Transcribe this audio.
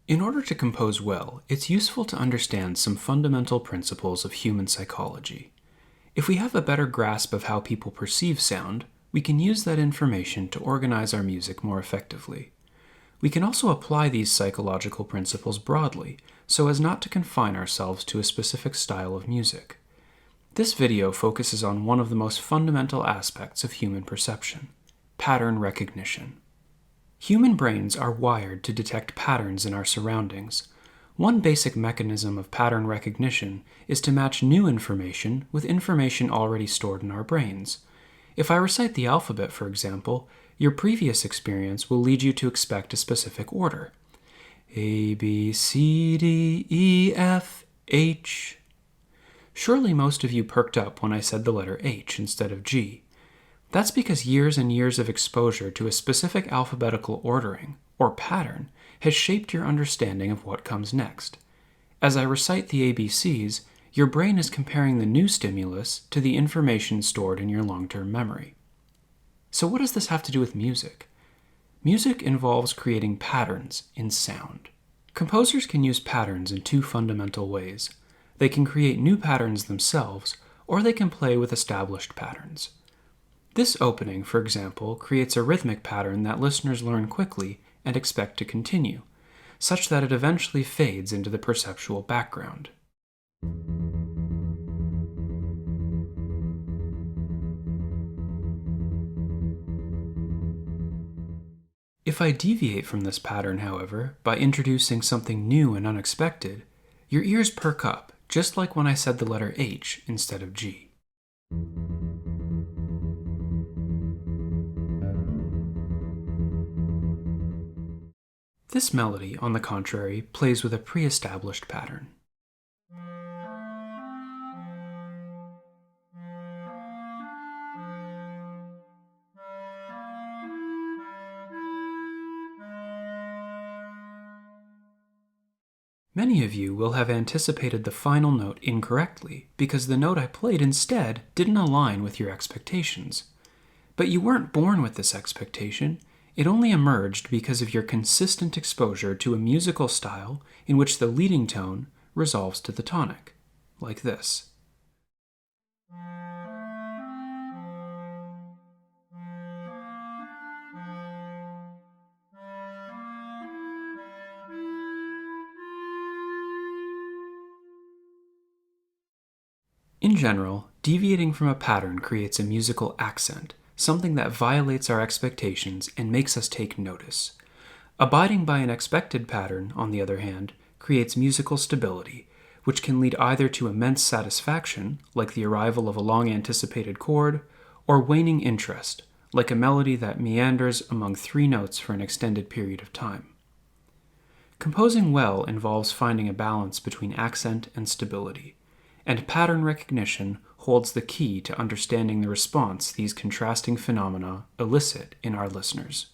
In order to compose well, it's useful to understand some fundamental principles of human psychology. If we have a better grasp of how people perceive sound, we can use that information to organize our music more effectively. We can also apply these psychological principles broadly, so as not to confine ourselves to a specific style of music. This video focuses on one of the most fundamental aspects of human perception: pattern recognition. Human brains are wired to detect patterns in our surroundings. One basic mechanism of pattern recognition is to match new information with information already stored in our brains. If I recite the alphabet, for example, your previous experience will lead you to expect a specific order. A, B, C, D, E, F, H. Surely most of you perked up when I said the letter H instead of G. That's because years and years of exposure to a specific alphabetical ordering, or pattern, has shaped your understanding of what comes next. As I recite the ABCs, your brain is comparing the new stimulus to the information stored in your long-term memory. So what does this have to do with music? Music involves creating patterns in sound. Composers can use patterns in two fundamental ways. They can create new patterns themselves, or they can play with established patterns. This opening, for example, creates a rhythmic pattern that listeners learn quickly and expect to continue, such that it eventually fades into the perceptual background. If I deviate from this pattern, however, by introducing something new and unexpected, your ears perk up, just like when I said the letter H instead of G. This melody, on the contrary, plays with a pre-established pattern. Many of you will have anticipated the final note incorrectly because the note I played instead didn't align with your expectations. But you weren't born with this expectation. It only emerged because of your consistent exposure to a musical style in which the leading tone resolves to the tonic, like this. In general, deviating from a pattern creates a musical accent, something that violates our expectations and makes us take notice. Abiding by an expected pattern, on the other hand, creates musical stability, which can lead either to immense satisfaction, like the arrival of a long-anticipated chord, or waning interest, like a melody that meanders among three notes for an extended period of time. Composing well involves finding a balance between accent and stability, and pattern recognition holds the key to understanding the response these contrasting phenomena elicit in our listeners.